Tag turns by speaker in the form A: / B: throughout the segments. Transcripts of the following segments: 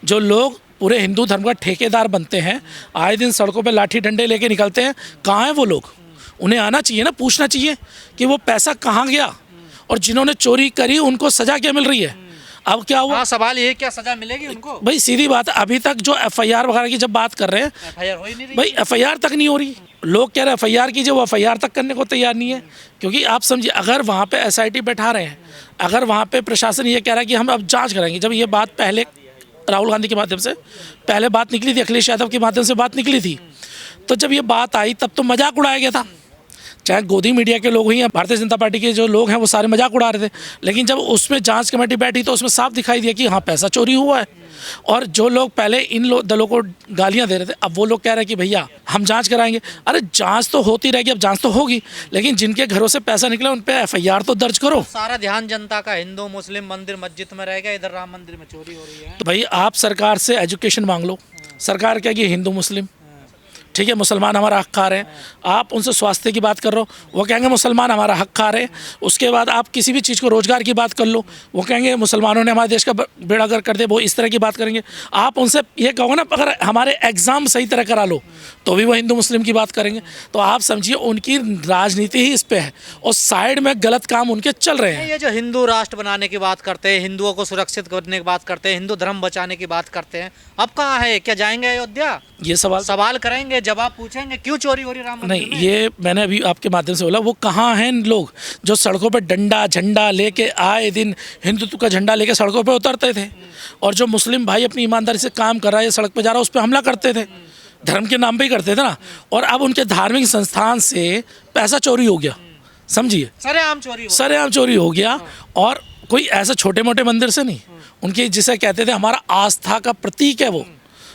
A: जो लोग पूरे हिंदू धर्म का ठेकेदार बनते हैं, आए दिन सड़कों पे लाठी डंडे लेके निकलते हैं, कहाँ हैं वो लोग? उन्हें आना चाहिए ना, पूछना चाहिए कि वो पैसा कहाँ गया, और जिन्होंने चोरी करी उनको सजा क्या मिल रही है। अब क्या हुआ?
B: हाँ, सवाल ये क्या सजा मिलेगी उनको?
A: भाई सीधी बात है, अभी तक जो एफआईआर वगैरह की जब बात कर रहे हैं,
B: एफआईआर हो ही नहीं रही।
A: भाई एफआईआर तक नहीं हो रही। लोग कह रहे हैं एफआईआर कीजिए, वो एफआईआर तक करने को तैयार नहीं है। क्योंकि आप समझिए, अगर वहाँ पे एसआईटी बैठा रहे हैं, अगर वहाँ पे प्रशासन ये कह रहा है कि हम अब जांच करेंगे, जब ये बात पहले राहुल गांधी के माध्यम से पहले बात निकली थी, अखिलेश यादव के माध्यम से बात निकली थी, तो जब ये बात आई तब तो मजाक उड़ाया गया था। चाहे गोदी मीडिया के लोग ही या भारतीय जनता पार्टी के जो लोग हैं वो सारे मजाक उड़ा रहे थे। लेकिन जब उसमें जांच कमेटी बैठी तो उसमें साफ दिखाई दिया कि हाँ, पैसा चोरी हुआ है। और जो लोग पहले इन दलों को गालियां दे रहे थे, अब वो लोग कह रहे हैं कि भैया हम जांच कराएंगे। अरे जांच तो होती रहेगी, अब जांच तो होगी, लेकिन जिनके घरों से पैसा निकला उन पर एफआईआर तो दर्ज करो।
B: सारा ध्यान जनता का हिंदू मुस्लिम मंदिर मस्जिद में रहेगा, इधर राम मंदिर में चोरी हो रही है।
A: तो भाई आप सरकार से एजुकेशन मांग लो। सरकार कहेगी हिंदू मुस्लिम, ठीक है, मुसलमान हमारा हक खा रहे हैं। आप उनसे स्वास्थ्य की बात कर रहे हो, वो कहेंगे मुसलमान हमारा हक खा रहे हैं। उसके बाद आप किसी भी चीज़ को रोजगार की बात कर लो, वो कहेंगे मुसलमानों ने हमारे देश का बेड़ा गर्क कर दिया, वो इस तरह की बात करेंगे। आप उनसे ये कहो ना, अगर हमारे एग्ज़ाम सही तरह करा लो, तो भी वो हिंदू मुस्लिम की बात करेंगे। तो आप समझिए उनकी राजनीति ही इस पे है, और साइड में गलत काम उनके चल रहे हैं।
B: ये जो हिंदू राष्ट्र बनाने की बात करते हैं, हिंदुओं को सुरक्षित करने की बात करते हैं, हिंदू धर्म बचाने की बात करते हैं, अब कहाँ है? क्या जाएंगे अयोध्या?
A: ये
B: सवाल करेंगे, जवाब पूछेंगे, क्यों चोरी हो रही राम मंदिर
A: नहीं,
B: में?
A: ये मैंने अभी आपके माध्यम से बोला, वो कहाँ हैं लोग जो सड़कों पे डंडा झंडा लेके आए दिन हिंदुत्व का झंडा लेके सड़कों पे उतरते थे, और जो मुस्लिम भाई अपनी ईमानदारी से काम कर रहा है, सड़क पे जा रहा है, उस पर हमला करते थे, धर्म के नाम पे ही करते थे ना। और अब उनके धार्मिक संस्थान से पैसा चोरी हो गया, समझिए, सरेआम चोरी हो गया। और कोई ऐसा छोटे मोटे मंदिर से नहीं, उनके जिसे कहते थे हमारा आस्था का प्रतीक है वो।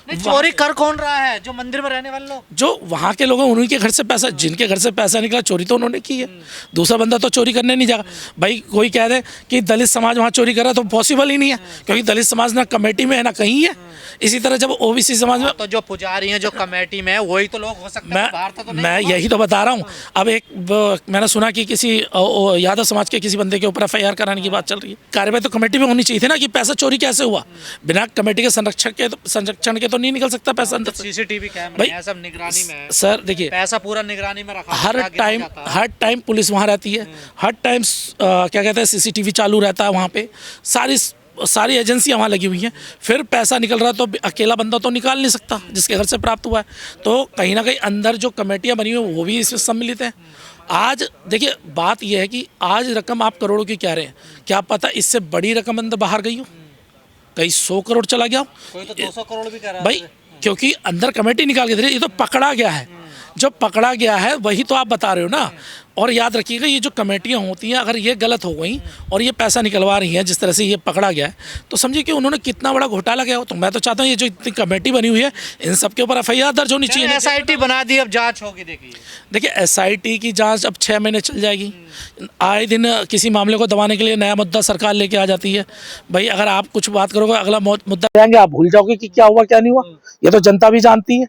B: नहीं, चोरी कर कौन रहा है? जो मंदिर में रहने वाले लोग,
A: जो वहाँ के लोग हैं, उन्हीं के घर से पैसा, जिनके घर से पैसा निकला, चोरी तो उन्होंने की है। दूसरा बंदा तो चोरी करने नहीं जाएगा। भाई कोई कह दे कि दलित समाज वहाँ चोरी कर रहा है, तो पॉसिबल ही नहीं है, क्योंकि दलित समाज ना कमेटी में है ना कहीं है। इसी तरह जब ओबीसी समाज में,
B: तो जो पुजारी हैं, जो कमेटी में है, वही तो लोग हो सकते हैं, बाहर तो नहीं
A: मैं
B: होगा।
A: यही तो बता रहा हूँ। अब मैंने सुना कि किसी यादव समाज के किसी बंदे के ऊपर एफआईआर कराने की बात चल रही है। कार्रवाई तो कमेटी में होनी चाहिए थी ना, कि पैसा चोरी कैसे हुआ। बिना कमेटी के संरक्षण के तो नहीं निकल सकता पैसा।
B: सीसीटीवी कैमरे
A: भाई
B: हैं, सब निगरानी में है।
A: सर देखिए,
B: पैसा पूरा निगरानी में रखा,
A: हर टाइम पुलिस वहाँ रहती है, हर टाइम क्या कहते हैं सीसीटीवी चालू रहता है वहाँ पे, सारी एजेंसियाँ वहाँ लगी हुई हैं। फिर पैसा निकल रहा है तो अकेला बंदा तो निकाल नहीं सकता जिसके घर से प्राप्त हुआ है। तो कहीं ना कहीं अंदर जो कमेटियाँ बनी हुई हैं वो भी इसमें सम्मिलित हैं। आज देखिए, बात यह है कि आज रकम आप करोड़ों की कह रहे हैं, क्या पता इससे बड़ी रकम अंदर बाहर गई हो, कहीं 100 करोड़ चला गया हो,
B: कोई तो 200 करोड़ भी कर रहा है
A: भाई, क्योंकि अंदर कमेटी निकाल के दे रही है। ये तो पकड़ा गया है, जो पकड़ा गया है वही तो आप बता रहे हो ना। और याद रखिएगा, ये जो कमेटियां होती हैं, अगर ये गलत हो गई और ये पैसा निकलवा रही हैं जिस तरह से ये पकड़ा गया है, तो समझिए कि उन्होंने कितना बड़ा घोटाला किया हो। तो मैं तो चाहता हूँ ये जो इतनी कमेटी बनी हुई है, इन सब के ऊपर एफआईआर दर्ज होनी चाहिए।
B: एसआईटी बना दी, अब जांच होगी।
A: देखिए, एसआईटी की जांच अब 6 महीने चल जाएगी। आए दिन किसी मामले को दबाने के लिए नया मुद्दा सरकार लेके आ जाती है। भाई अगर आप कुछ बात करोगे, अगला मुद्दा लेंगे, आप भूल जाओगे कि क्या हुआ क्या नहीं हुआ। ये तो जनता भी जानती है।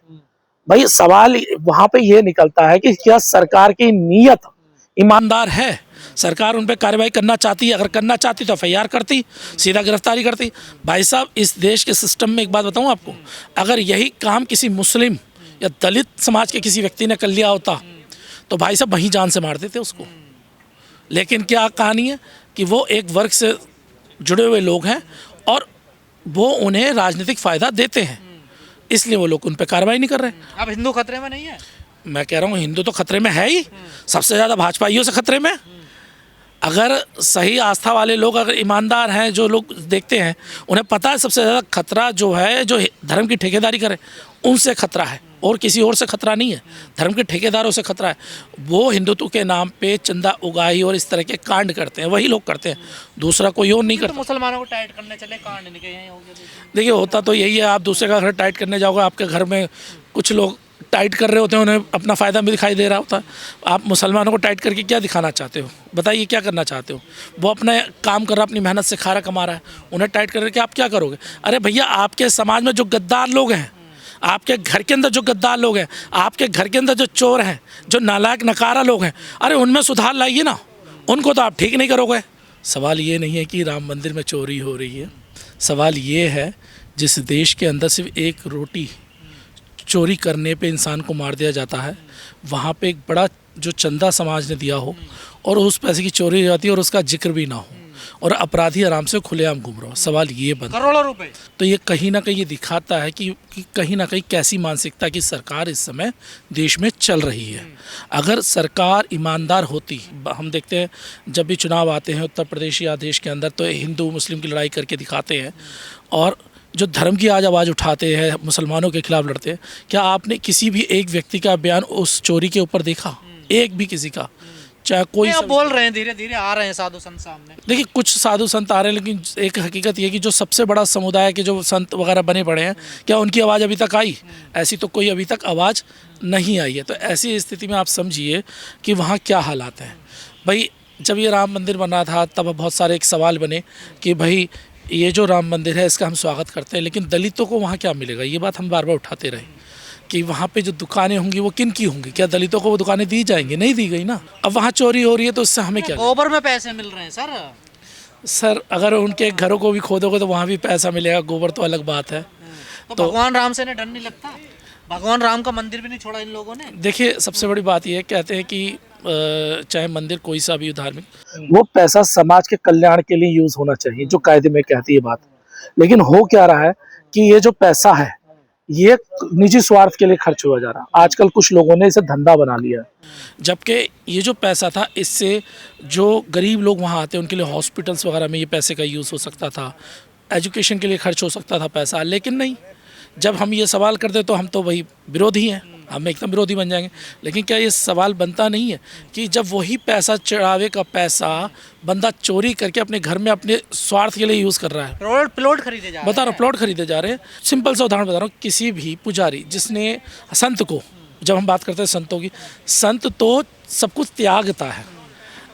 A: भाई सवाल वहां पे ये निकलता है कि क्या सरकार की नीयत ईमानदार है। सरकार उन पर कार्रवाई करना चाहती है, अगर करना चाहती तो एफआईआर करती, सीधा गिरफ्तारी करती। भाई साहब, इस देश के सिस्टम में एक बात बताऊं आपको, अगर यही काम किसी मुस्लिम या दलित समाज के किसी व्यक्ति ने कर लिया होता तो भाई साहब वहीं जान से मार देते उसको। लेकिन क्या कहानी है कि वो एक वर्ग से जुड़े हुए लोग हैं और वो उन्हें राजनीतिक फ़ायदा देते हैं, इसलिए वो लोग उन पर कार्रवाई नहीं कर रहे।
B: अब हिंदू खतरे में नहीं है?
A: मैं कह रहा हूँ हिंदू तो खतरे में है ही, सबसे ज़्यादा भाजपाइयों से खतरे में। अगर सही आस्था वाले लोग, अगर ईमानदार हैं, जो लोग देखते हैं, उन्हें पता है सबसे ज़्यादा खतरा जो है, जो धर्म की ठेकेदारी करे उनसे खतरा है, और किसी और से खतरा नहीं है। धर्म के ठेकेदारों से खतरा है। वो हिंदुत्व के नाम पे चंदा उगाही और इस तरह के कांड करते हैं, वही लोग करते हैं, दूसरा कोई और नहीं करता।
B: तो मुसलमानों को टाइट करने चले, कांड नहीं यहीं हो गया।
A: देखिए, होता तो यही है, आप दूसरे का घर टाइट करने जाओगे, आपके घर में कुछ लोग टाइट कर रहे होते हैं, उन्हें अपना फ़ायदा भी दिखाई दे रहा होता है। आप मुसलमानों को टाइट करके क्या दिखाना चाहते हो? बताइए, क्या करना चाहते हो? वो अपना काम कर रहा, अपनी मेहनत से खा रहा, कमा रहा है, उन्हें टाइट करके आप क्या करोगे? अरे भैया, आपके समाज में जो गद्दार लोग हैं, आपके घर के अंदर जो गद्दार लोग हैं, आपके घर के अंदर जो चोर हैं, जो नालायक नकारा लोग हैं, अरे उनमें सुधार लाइए ना, उनको तो आप ठीक नहीं करोगे। सवाल ये नहीं है कि राम मंदिर में चोरी हो रही है, सवाल ये है जिस देश के अंदर सिर्फ एक रोटी चोरी करने पे इंसान को मार दिया जाता है, वहाँ पे एक बड़ा जो चंदा समाज ने दिया हो और उस पैसे की चोरी हो जाती है और उसका जिक्र भी ना हो और अपराधी आराम से खुलेआम घूम रहा हो, सवाल ये बनता है।
B: करोड़ों रुपए।
A: तो ये कहीं ना कहीं ये दिखाता है कि कहीं ना कहीं कैसी मानसिकता की सरकार इस समय देश में चल रही है। अगर सरकार ईमानदार होती, हम देखते हैं जब भी चुनाव आते हैं उत्तर प्रदेश या देश के अंदर, तो हिंदू मुस्लिम की लड़ाई करके दिखाते हैं और जो धर्म की आज आवाज़ उठाते हैं, मुसलमानों के खिलाफ लड़ते हैं। क्या आपने किसी भी एक व्यक्ति का बयान उस चोरी के ऊपर देखा? एक भी किसी का? चाहे कोई
B: आप बोल रहे हैं, धीरे धीरे आ रहे हैं साधु संत सामने।
A: देखिए कुछ साधु संत आ रहे हैं, लेकिन एक हकीकत ये कि जो सबसे बड़ा समुदाय के जो संत वगैरह बने पड़े हैं, क्या उनकी आवाज़ अभी तक आई? ऐसी तो कोई अभी तक आवाज़ नहीं आई है। तो ऐसी स्थिति में आप समझिए कि वहाँ क्या हालात हैं। भाई जब ये राम मंदिर बना था तब बहुत सारे एक सवाल बने कि भाई ये जो राम मंदिर है इसका हम स्वागत करते हैं, लेकिन दलितों को वहाँ क्या मिलेगा? ये बात हम बार बार उठाते रहे कि वहाँ पे जो दुकानें होंगी वो किन की होंगी? क्या दलितों को वो दुकानें दी जाएंगी? नहीं दी गई ना। अब वहाँ चोरी हो रही है तो उससे हमें क्या?
B: गोबर में पैसे मिल रहे हैं
A: सर अगर उनके घरों को भी खोदोगे तो वहाँ भी पैसा मिलेगा, गोबर तो अलग बात है।
B: तो भगवान राम से डर नहीं लगता? भगवान राम का मंदिर भी नहीं छोड़ा इन लोगों ने।
A: देखिए सबसे बड़ी बात यह है, कहते हैं कि चाहे मंदिर कोई सा भी धार्मिक, वो पैसा समाज के कल्याण के लिए यूज होना चाहिए, जो कायदे में कहती है बात। लेकिन हो क्या रहा है कि ये जो पैसा है ये निजी स्वार्थ के लिए खर्च हुआ जा रहा है। आजकल कुछ लोगों ने इसे धंधा बना लिया है, जबकि ये जो पैसा था इससे जो गरीब लोग वहाँ आते हैं उनके लिए हॉस्पिटल्स वगैरह में ये पैसे का यूज़ हो सकता था, एजुकेशन के लिए खर्च हो सकता था पैसा। लेकिन नहीं, जब हम ये सवाल करते तो हम तो वही विरोधी हैं, हम एकदम विरोधी बन जाएंगे। लेकिन क्या ये सवाल बनता नहीं है कि जब वही पैसा, चढ़ावे का पैसा बंदा चोरी करके अपने घर में अपने स्वार्थ के लिए यूज़ कर रहा है?
B: प्लॉट खरीदे जा रहे हैं।
A: बता रहा हूँ, प्लॉट खरीदे जा रहे हैं। सिंपल सा उदाहरण बता रहा हूँ, किसी भी पुजारी जिसने संत को, जब हम बात करते हैं संतों की, संत तो सब कुछ त्यागता है,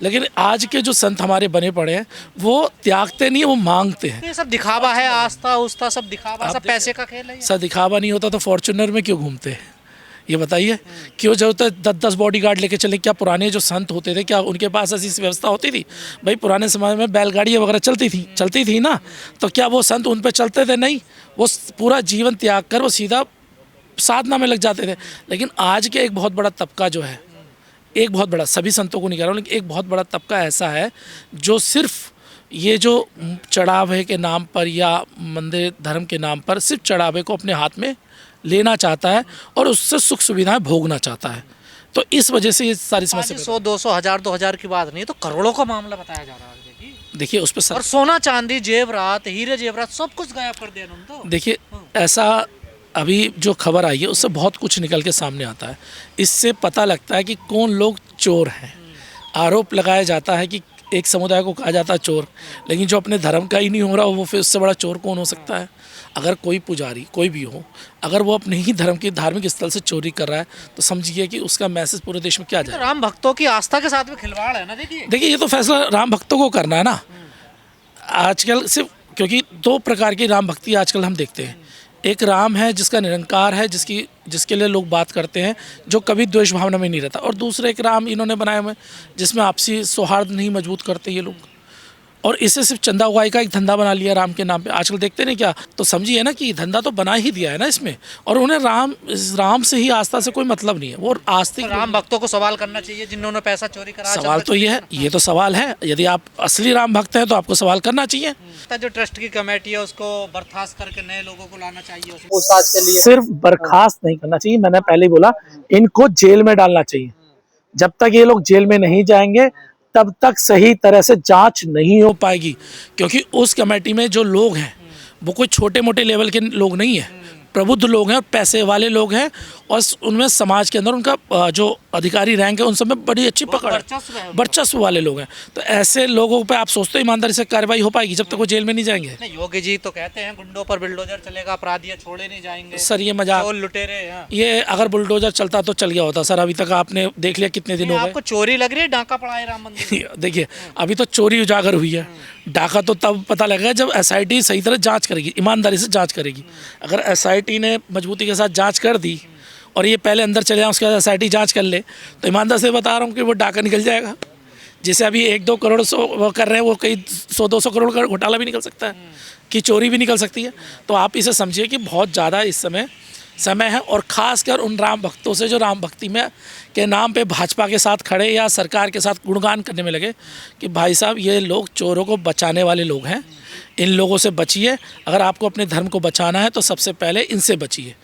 A: लेकिन आज के जो संत हमारे बने पड़े हैं वो त्यागते नहीं है, वो मांगते हैं।
B: ये सब दिखावा है, आस्था उस्था सब दिखावा, सब पैसे का खेल है।
A: सर दिखावा नहीं होता तो फॉर्च्यूनर में क्यों घूमते हैं? ये बताइए, क्यों जरूरत है 10-10 बॉडीगार्ड लेके चले? क्या पुराने जो संत होते थे क्या उनके पास ऐसी व्यवस्था होती थी? भाई पुराने समय में बैलगाड़ियाँ वगैरह चलती थी ना, तो क्या वो संत उन पे चलते थे? नहीं, वो पूरा जीवन त्याग कर वो सीधा साधना में लग जाते थे। लेकिन आज के एक बहुत बड़ा तबका जो है, एक बहुत बड़ा, सभी संतों को नहीं कह रहा हूँ, लेकिन एक बहुत बड़ा तबका ऐसा है जो सिर्फ ये जो चढ़ावे के नाम पर या मंदिर धर्म के नाम पर सिर्फ चढ़ावे को अपने हाथ में लेना चाहता है और उससे सुख सुविधाएं भोगना चाहता है। तो इस वजह से ये सारी समस्या
B: 100, 200, 1000, 2000 की बात नहीं, तो करोड़ों का मामला बताया जा रहा है।
A: देखिए उस पर
B: और सोना चांदी जेवरात हीरे जेवरात सब कुछ गायब कर दिया उन्होंने। तो
A: देखिए ऐसा अभी जो खबर आई है उससे बहुत कुछ निकल के सामने आता है। इससे पता लगता है कि कौन लोग चोर हैं। आरोप लगाया जाता है कि एक समुदाय को कहा जाता है चोर, लेकिन जो अपने धर्म का ही नहीं हो रहा वो फिर उससे बड़ा चोर कौन हो सकता है? अगर कोई पुजारी कोई भी हो, अगर वो अपने ही धर्म के धार्मिक स्थल से चोरी कर रहा है तो समझिए कि उसका मैसेज पूरे देश में क्या जाए।
B: राम भक्तों की आस्था के साथ में खिलवाड़ है ना। देखिए
A: ये तो फैसला राम भक्तों को करना है ना। आजकल सिर्फ क्योंकि 2 प्रकार की राम भक्ति आजकल हम देखते हैं। एक राम है जिसका निरंकार है, जिसके लिए लोग बात करते हैं, जो कभी द्वेष भावना में नहीं रहता, और दूसरे एक राम इन्होंने बनाए हुए जिसमें आपसी सौहार्द नहीं मजबूत करते ये लोग, और इसे सिर्फ चंदा उगाई का एक धंधा बना लिया राम के नाम पे। आजकल देखते नहीं क्या, तो समझिए ना कि धंधा तो बना ही दिया है ना इसमें, और उन्हें राम से ही आस्था से कोई मतलब नहीं है। वो आस्तिक
B: राम भक्तों को सवाल करना चाहिए जिन्होंने पैसा चोरी करा।
A: सवाल तो ये है, ये तो सवाल है, यदि आप असली राम भक्त हैं तो आपको सवाल करना चाहिए।
B: जो ट्रस्ट की कमेटी है उसको बर्खास्त करके नए लोगों को लाना चाहिए।
A: पूछताछ के लिए सिर्फ बर्खास्त नहीं करना चाहिए, मैंने पहले ही बोला इनको जेल में डालना चाहिए। जब तक ये लोग जेल में नहीं जाएंगे तब तक सही तरह से जांच नहीं हो पाएगी, क्योंकि उस कमेटी में जो लोग हैं वो कोई छोटे मोटे लेवल के लोग नहीं है, प्रबुद्ध लोग हैं, पैसे वाले लोग हैं, और उनमें समाज के अंदर उनका जो अधिकारी रैंक है उन सब में बड़ी अच्छी पकड़ है, वर्चस्व वाले लोग हैं। तो ऐसे लोगों पे आप सोचते हो ईमानदारी से कार्रवाई हो पाएगी जब तक वो जेल में नहीं जाएंगे?
B: योगी जी तो कहते हैं गुंडों पर बुलडोजर चलेगा, अपराधी छोड़े नहीं जाएंगे।
A: सर ये मजाक,
B: लुटेरे।
A: ये अगर बुलडोजर चलता तो चल गया होता सर। अभी तक आपने देख लिया कितने दिन हो गए।
B: आपको चोरी लग रही है, डाका पड़ा है राम मंदिर।
A: देखिए अभी तो चोरी उजागर हुई है, डाका तो तब पता लगेगा जब SIT सही तरह जांच करेगी, ईमानदारी से जांच करेगी। अगर SIT ने मजबूती के साथ जांच कर दी और ये पहले अंदर चले जाए उसके बाद SIT जांच कर ले, तो ईमानदार से बता रहा हूँ कि वो डाका निकल जाएगा। जैसे अभी 1-2 करोड़ वो कर रहे हैं, वो कई 100-200 करोड़ का घोटाला भी निकल सकता है। की चोरी भी निकल सकती है। तो आप इसे समझिए कि बहुत ज़्यादा इस समय है, और ख़ासकर उन राम भक्तों से जो राम भक्ति में के नाम पे भाजपा के साथ खड़े या सरकार के साथ गुणगान करने में लगे कि भाई साहब ये लोग चोरों को बचाने वाले लोग हैं, इन लोगों से बचिए। अगर आपको अपने धर्म को बचाना है तो सबसे पहले इनसे बचिए।